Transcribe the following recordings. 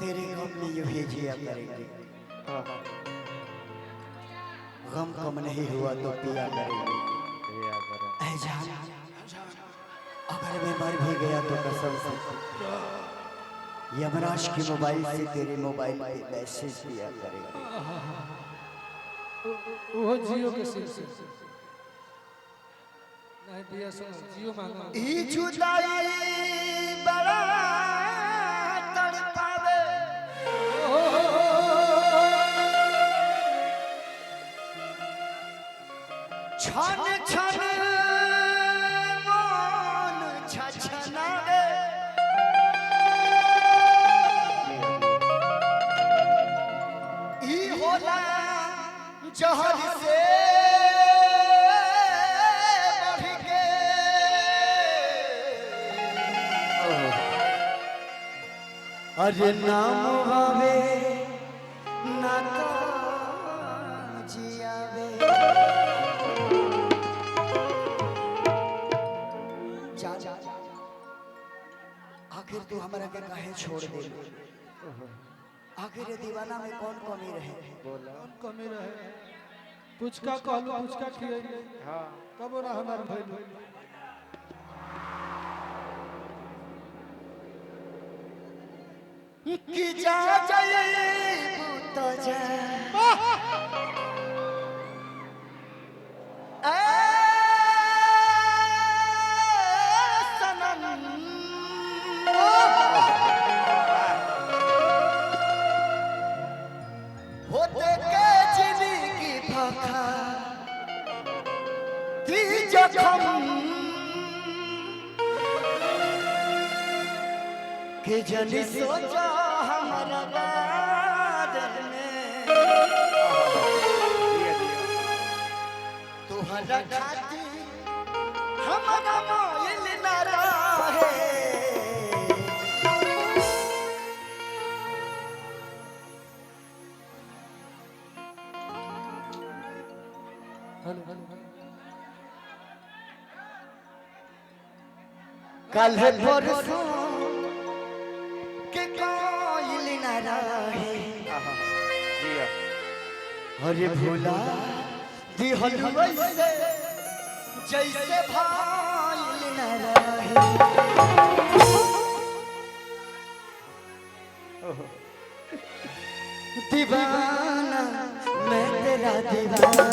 तेरे गम में यूं ही जिया करेंगे, गम कम नहीं हुआ तो पिया करेंगे। ऐ जान, अगर मैं मर भी गया तो कसम से यमराज की मोबाइल से तेरे मोबाइल पे मैसेज दिया करेंगे। वो जियो के सिम से नहीं बीएसएनएल जियो मांगा। ई जुदाई बड़ा तड़पावे, छन छन मन छछनावे, ई होला जहर से अरे नाम भावे ना तो जियावे। जा जा आखिर तू हमारा के काहे छोड़ दे? आखिर ये दीवाना में कौन कमी रहे? कौन कमी रहे? पुचका कहलू, पुचका खियैले। हां तब ना हमार भइल। कि जा जाइबू तो जा ए सनम, होते के जिंदगी भखा दी जखम के जनी सोचा हमारा बारे में तुहरा खाती हमारा मोइल न रहे। कल परसों अरे भूला दी हलवाई से जैसे भाईल न रहे। दीवाना मैं तेरा दीवाना,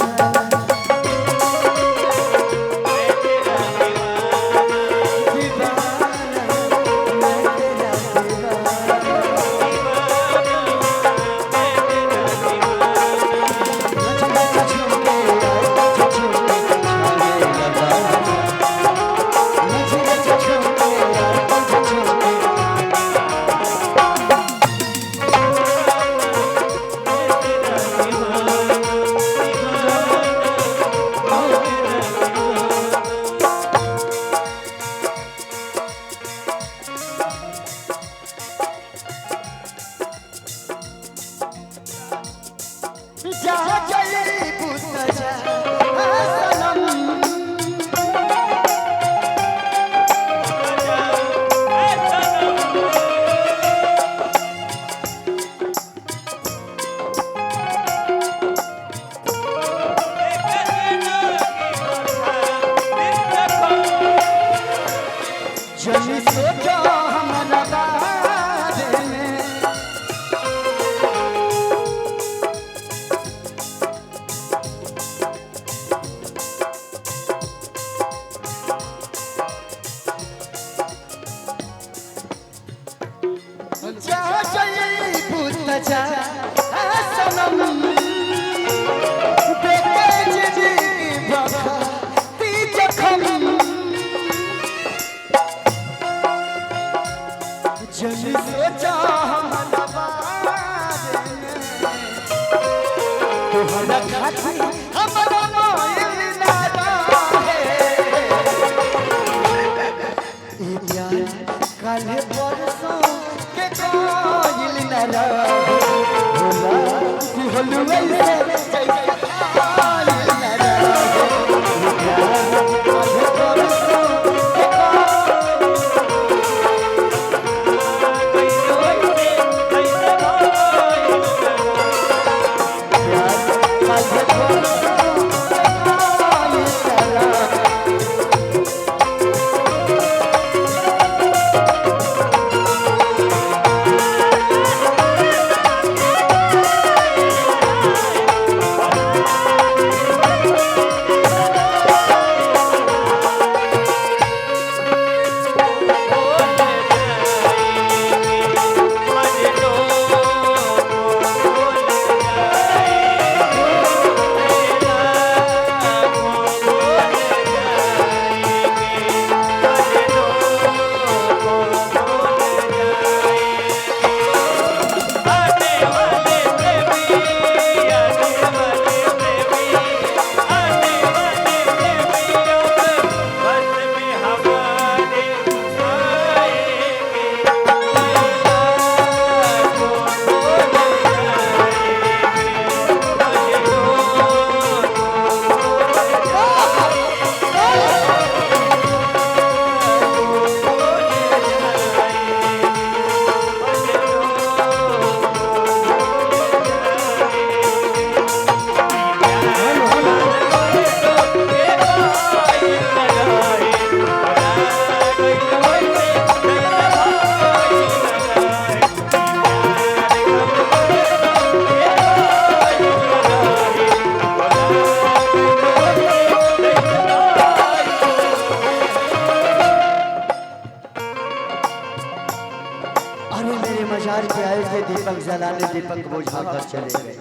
मजार पे आए थे दीपक जलाने, दीपक बुझा कर चले गए।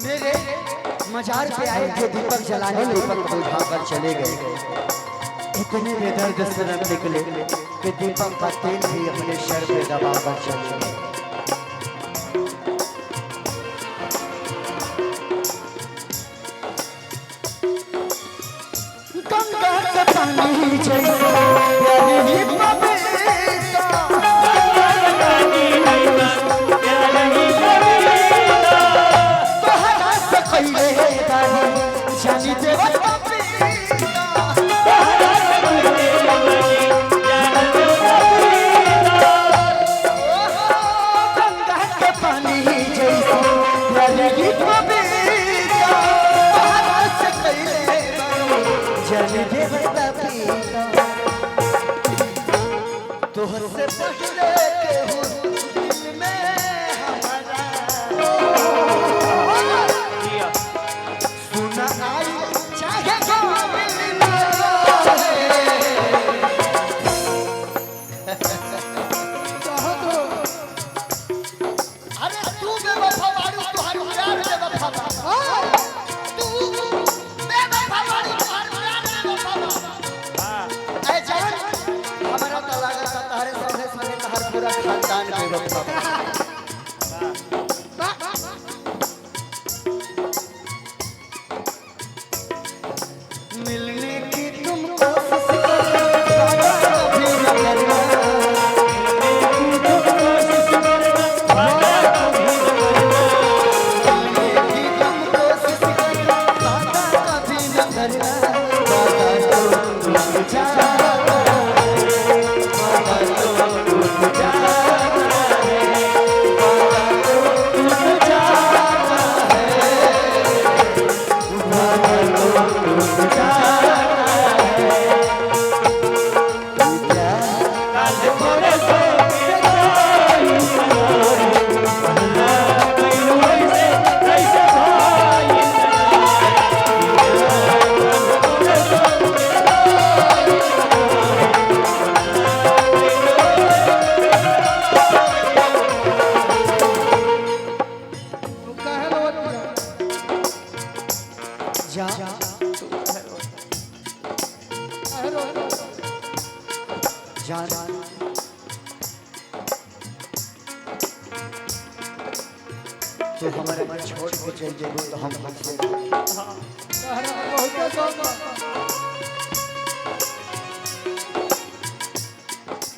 मेरे मजार पे आए थे दीपक जलाने, दीपक बुझा कर चले गए। इतने बेदर्द से न निकले कि दीपक का तेल भी अपने सर पे दबा कर चले गए। गंगा का पानी जैसे प्यारी तोहर से पहले के हो दिल में हमारा सुना आई चाहे अरे तू बेवफा बारू तुहार प्यार बेवफा तू बेवफा बारू तुहार प्यार बेवफा हां ऐ जान हमारा तो लागत तारे संगे संगे तहार पूरा खानदान बेवफा मिलने की तुम कोशिश करो कभी न करना तो हमारे मन छोड़ के चल जाए तो हम हमसे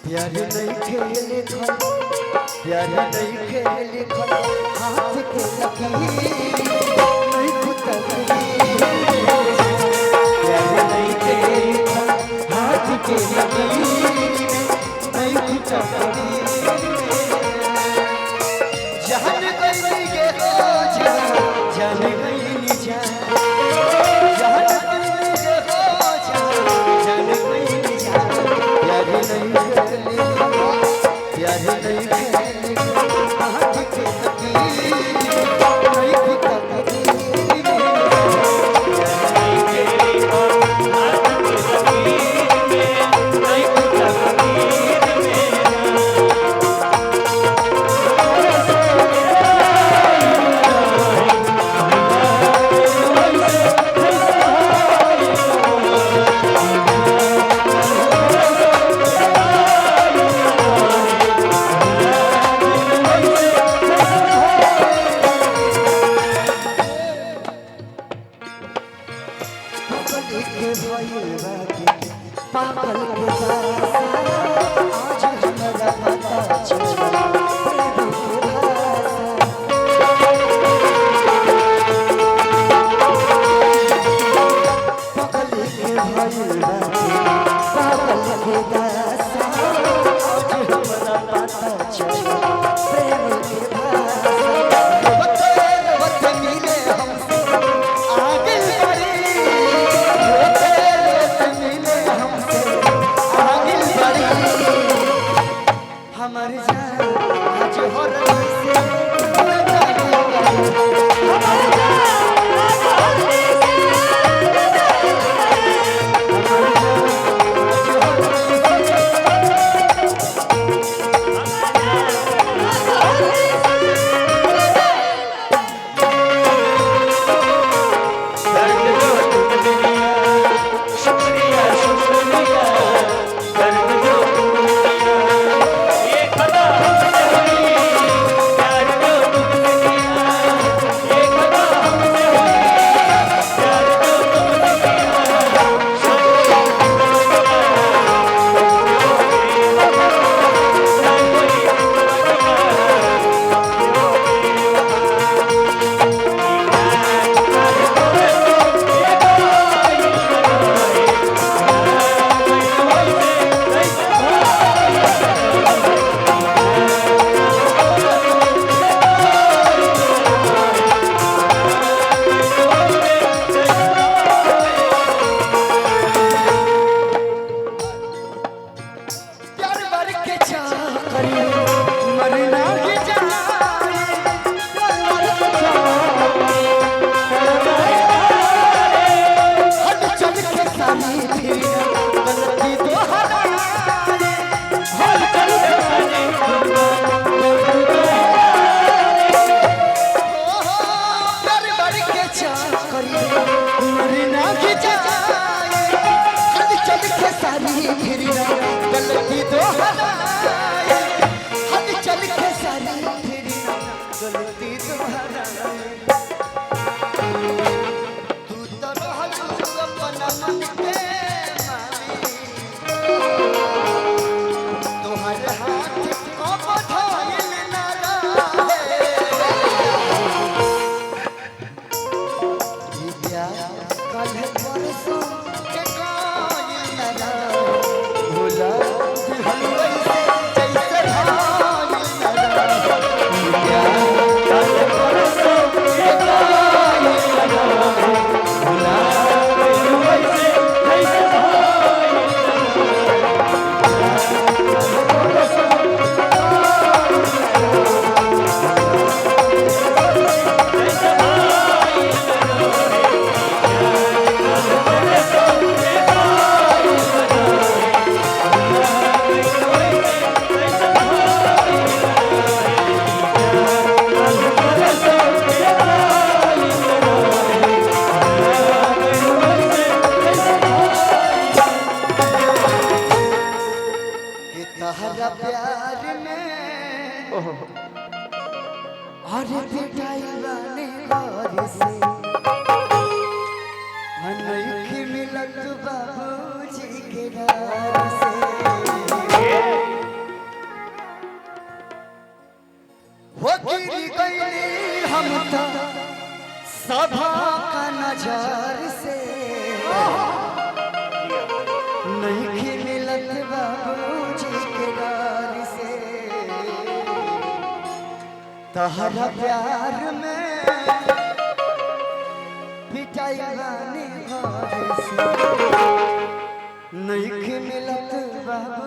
प्यार नहीं खेले प्यार नहीं खेले हाथ के लकीर नहीं खुद प्यार नहीं खेले हाथ के लकीर नहीं खुद जान गई के हो जान गई जान जान गई के हो जान गई जान प्यार नहीं खेले प्यार नहीं खेले हाथ के लकीर नहीं खुद सारी फिर ना गलती दोहराए हल चल के सारी फिर ना गलती दोहराए तू तो रहलू अपना मन के तोहर हाथ को बधाइल ना रहे ई प्यार कल परसों के कायल ना रहे भूला दिहल वैसे जैसे भाइल ना रहे ई प्यार कल परसों के कायल ना रहे भूला दिहल वैसे जैसे तहरा प्यार में अरे पिटाई घर से मनई मिलत बाबूजी के घर से हो गिरी गई हम तो सभा का नजर से नहीं मिलत बाबूजी के घर से तहरा प्यार में पिटाई घर से नहीं मिलत बाबू